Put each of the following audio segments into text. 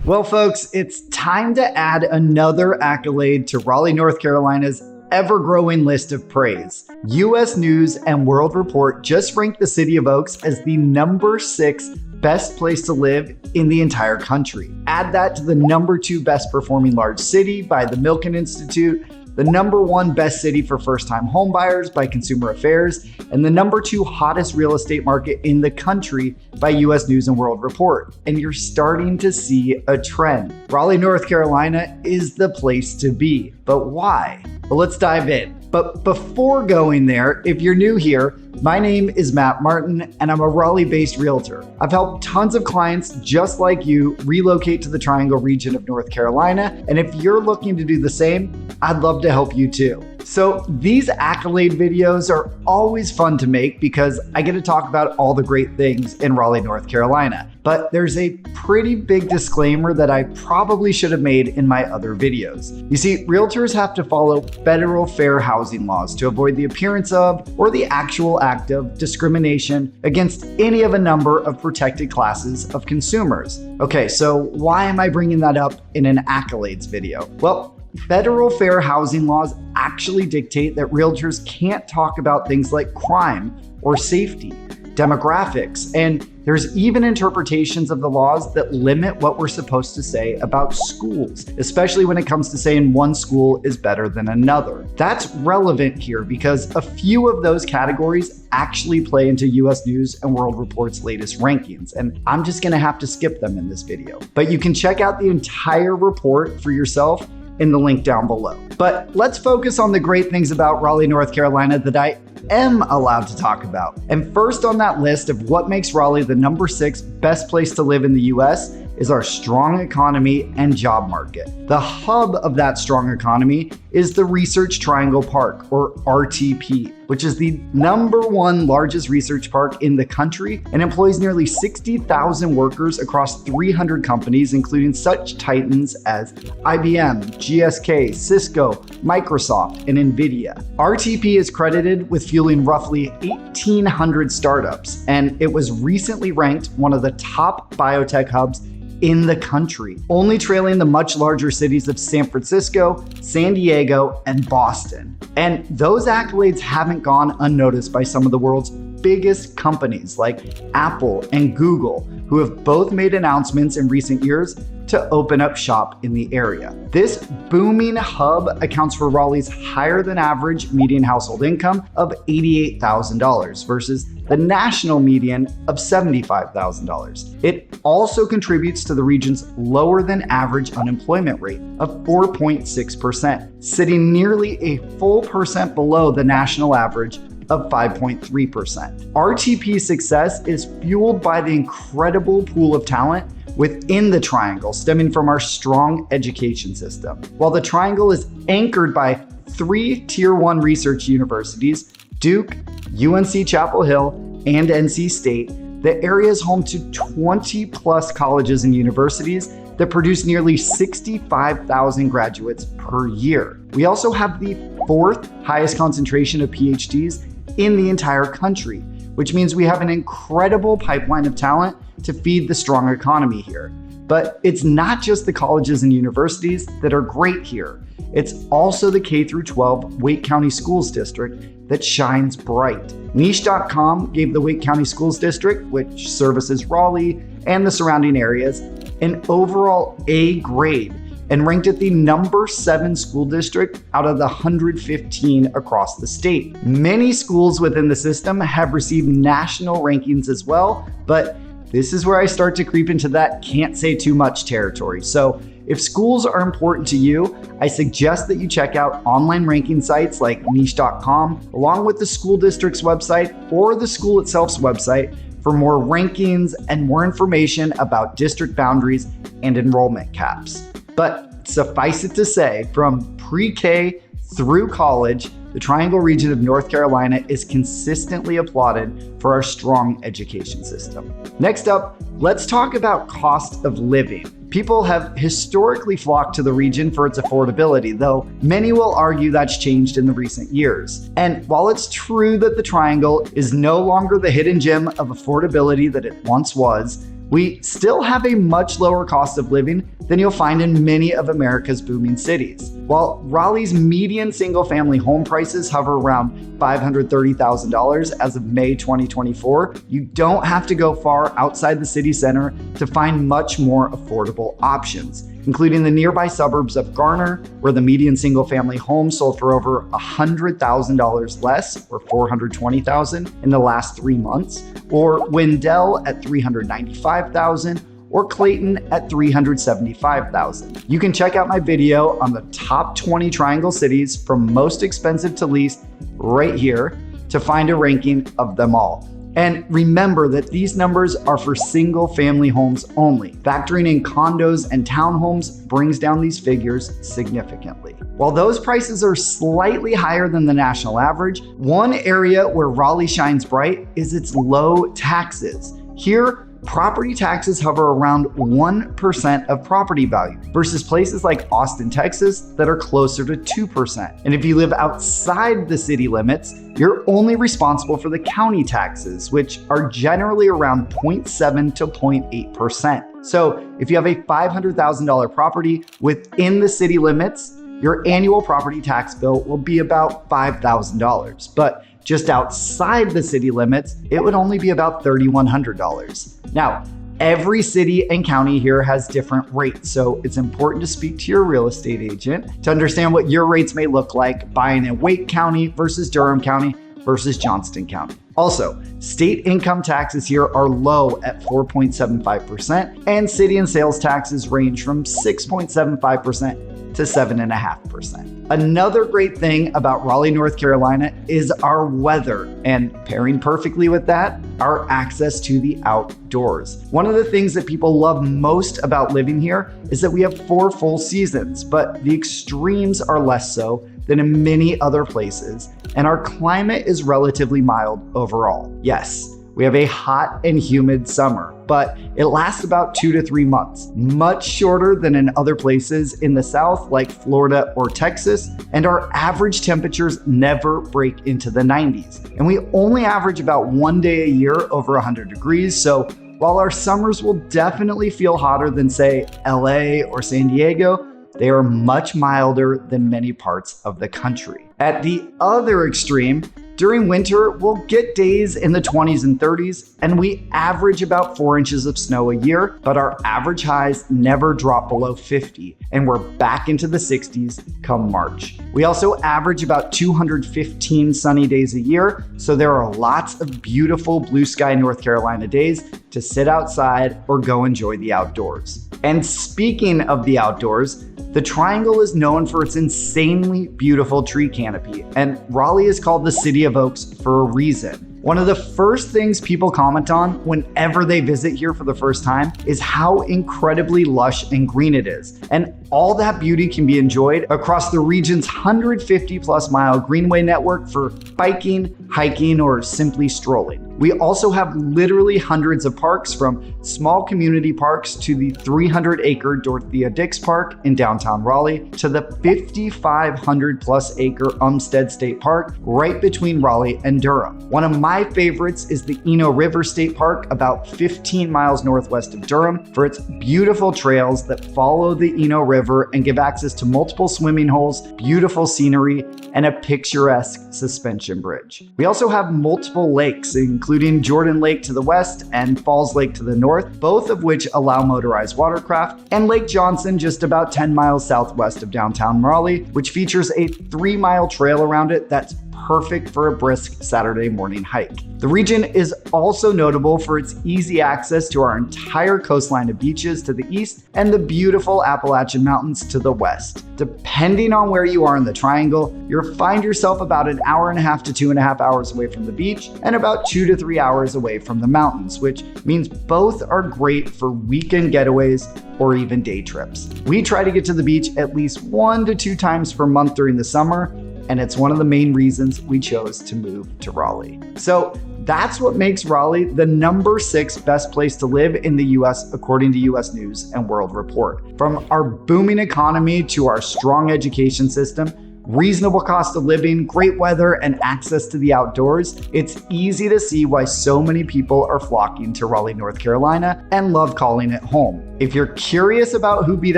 Well, folks, it's time to add another accolade to Raleigh, North Carolina's ever-growing list of praise. U.S. News and World Report just ranked the city of Oaks as the number 6 best place to live in the entire country. Add that to the number 2 best performing large city by the Milken Institute, the number 1 best city for first-time homebuyers by Consumer Affairs, and the number 2 hottest real estate market in the country by U.S. News and World Report. And you're starting to see a trend. Raleigh, North Carolina is the place to be. But why? Well, let's dive in. But before going there, if you're new here, my name is Matt Martin, and I'm a Raleigh-based realtor. I've helped tons of clients just like you relocate to the Triangle region of North Carolina, and if you're looking to do the same, I'd love to help you too. So these accolade videos are always fun to make because I get to talk about all the great things in Raleigh, North Carolina. But there's a pretty big disclaimer that I probably should have made in my other videos. You see, realtors have to follow federal fair housing laws to avoid the appearance of or the actual act of discrimination against any of a number of protected classes of consumers. Okay, so why am I bringing that up in an accolades video? Well, federal fair housing laws actually dictate that realtors can't talk about things like crime or safety, demographics, and there's even interpretations of the laws that limit what we're supposed to say about schools, especially when it comes to saying one school is better than another. That's relevant here because a few of those categories actually play into U.S. News and World Report's latest rankings, and I'm just gonna have to skip them in this video. But you can check out the entire report for yourself in the link down below. But let's focus on the great things about Raleigh, North Carolina that I am allowed to talk about. And first on that list of what makes Raleigh the number 6 best place to live in the US is our strong economy and job market. The hub of that strong economy is the Research Triangle Park, or RTP, which is the number 1 largest research park in the country and employs nearly 60,000 workers across 300 companies, including such titans as IBM, GSK, Cisco, Microsoft, and NVIDIA. RTP is credited with fueling roughly 1,800 startups, and it was recently ranked one of the top biotech hubs in the country, only trailing the much larger cities of San Francisco, San Diego, and Boston. And those accolades haven't gone unnoticed by some of the world's biggest companies like Apple and Google, who have both made announcements in recent years to open up shop in the area. This booming hub accounts for Raleigh's higher than average median household income of $88,000 versus the national median of $75,000. It also contributes to the region's lower than average unemployment rate of 4.6%, sitting nearly a full percent below the national average of 5.3%. RTP's success is fueled by the incredible pool of talent within the Triangle, stemming from our strong education system. While the Triangle is anchored by 3 Tier 1 research universities, Duke, UNC Chapel Hill, and NC State, the area is home to 20 plus colleges and universities that produce nearly 65,000 graduates per year. We also have the 4th highest concentration of PhDs in the entire country, which means we have an incredible pipeline of talent to feed the strong economy here. But it's not just the colleges and universities that are great here. It's also the K-12 Wake County Schools District that shines bright. Niche.com gave the Wake County Schools District, which services Raleigh and the surrounding areas, an overall A grade and ranked it the number 7 school district out of the 115 across the state. Many schools within the system have received national rankings as well, but this is where I start to creep into that can't say too much territory. So if schools are important to you, I suggest that you check out online ranking sites like niche.com, along with the school district's website or the school itself's website for more rankings and more information about district boundaries and enrollment caps. But suffice it to say, from pre-K through college, the Triangle region of North Carolina is consistently applauded for our strong education system. Next up, let's talk about cost of living. People have historically flocked to the region for its affordability, though many will argue that's changed in the recent years. And while it's true that the Triangle is no longer the hidden gem of affordability that it once was, We still have a much lower cost of living than you'll find in many of America's booming cities. While Raleigh's median single-family home prices hover around $530,000 as of May 2024, you don't have to go far outside the city center to find much more affordable options, including the nearby suburbs of Garner, where the median single-family home sold for over $100,000 less, or $420,000 in the last 3 months, or Wendell at $395,000, or Clayton at $375,000. You can check out my video on the top 20 Triangle cities from most expensive to least right here to find a ranking of them all. And remember that these numbers are for single family homes only. Factoring in condos and townhomes brings down these figures significantly. While those prices are slightly higher than the national average, one area where Raleigh shines bright is its low taxes. Here, property taxes hover around 1% of property value versus places like Austin, Texas that are closer to 2%. And if you live outside the city limits, you're only responsible for the county taxes, which are generally around 0.7 to 0.8%. So if you have a $500,000 property within the city limits, your annual property tax bill will be about $5,000. But just outside the city limits, it would only be about $3,100. Now, every city and county here has different rates, so it's important to speak to your real estate agent to understand what your rates may look like buying in Wake County versus Durham County versus Johnston County. Also, state income taxes here are low at 4.75%, and city and sales taxes range from 6.75% to 7.5%. Another great thing about Raleigh, North Carolina is our weather, and pairing perfectly with that, our access to the outdoors. One of the things that people love most about living here is that we have 4 full seasons, but the extremes are less so than in many other places, and our climate is relatively mild overall. Yes, we have a hot and humid summer, but it lasts about 2 to 3 months, much shorter than in other places in the South like Florida or Texas, and our average temperatures never break into the 90s. And we only average about 1 day a year over 100 degrees, so while our summers will definitely feel hotter than, say, LA or San Diego, they are much milder than many parts of the country. At the other extreme, during winter, we'll get days in the 20s and 30s, and we average about 4 inches of snow a year, but our average highs never drop below 50, and we're back into the 60s come March. We also average about 215 sunny days a year, so there are lots of beautiful blue sky North Carolina days to sit outside or go enjoy the outdoors. And speaking of the outdoors, the Triangle is known for its insanely beautiful tree canopy, and Raleigh is called the City of Oaks for a reason. One of the first things people comment on whenever they visit here for the first time is how incredibly lush and green it is. And all that beauty can be enjoyed across the region's 150 plus mile greenway network for biking, hiking, or simply strolling. We also have literally hundreds of parks, from small community parks to the 300-acre Dorothea Dix Park in downtown Raleigh to the 5,500 plus acre Umstead State Park right between Raleigh and Durham. One of my favorites is the Eno River State Park, about 15 miles northwest of Durham, for its beautiful trails that follow the Eno River and give access to multiple swimming holes, beautiful scenery, and a picturesque suspension bridge. We also have multiple lakes, including Jordan Lake to the west and Falls Lake to the north, both of which allow motorized watercraft, and Lake Johnson just about 10 miles southwest of downtown Raleigh, which features a 3-mile trail around it that's perfect for a brisk Saturday morning hike. The region is also notable for its easy access to our entire coastline of beaches to the east and the beautiful Appalachian Mountains to the west. Depending on where you are in the Triangle, you'll find yourself about 1.5 hours to 2.5 hours away from the beach and about 2 to 3 hours away from the mountains, which means both are great for weekend getaways or even day trips. We try to get to the beach at least 1 to 2 times per month during the summer, and it's one of the main reasons we chose to move to Raleigh. So that's what makes Raleigh the number 6 best place to live in the US, according to US News and World Report. From our booming economy to our strong education system, Reasonable cost of living, great weather, and access to the outdoors, it's easy to see why so many people are flocking to Raleigh, North Carolina and love calling it home. If you're curious about who beat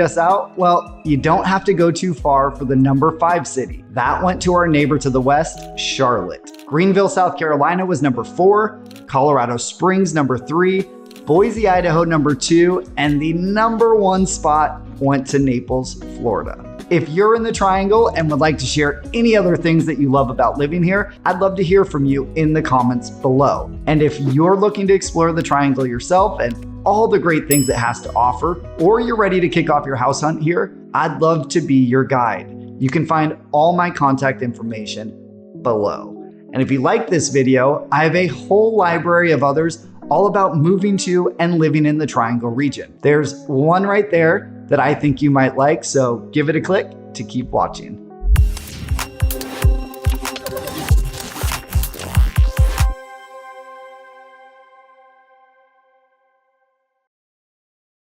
us out, well, you don't have to go too far for the number 5 city. That went to our neighbor to the west, Charlotte. Greenville, South Carolina was number 4, Colorado Springs number 3, Boise, Idaho number 2, and the number 1 spot went to Naples, Florida. If you're in the Triangle and would like to share any other things that you love about living here, I'd love to hear from you in the comments below. And if you're looking to explore the Triangle yourself and all the great things it has to offer, or you're ready to kick off your house hunt here, I'd love to be your guide. You can find all my contact information below. And if you like this video, I have a whole library of others all about moving to and living in the Triangle region. There's one right there that I think you might like, so give it a click to keep watching.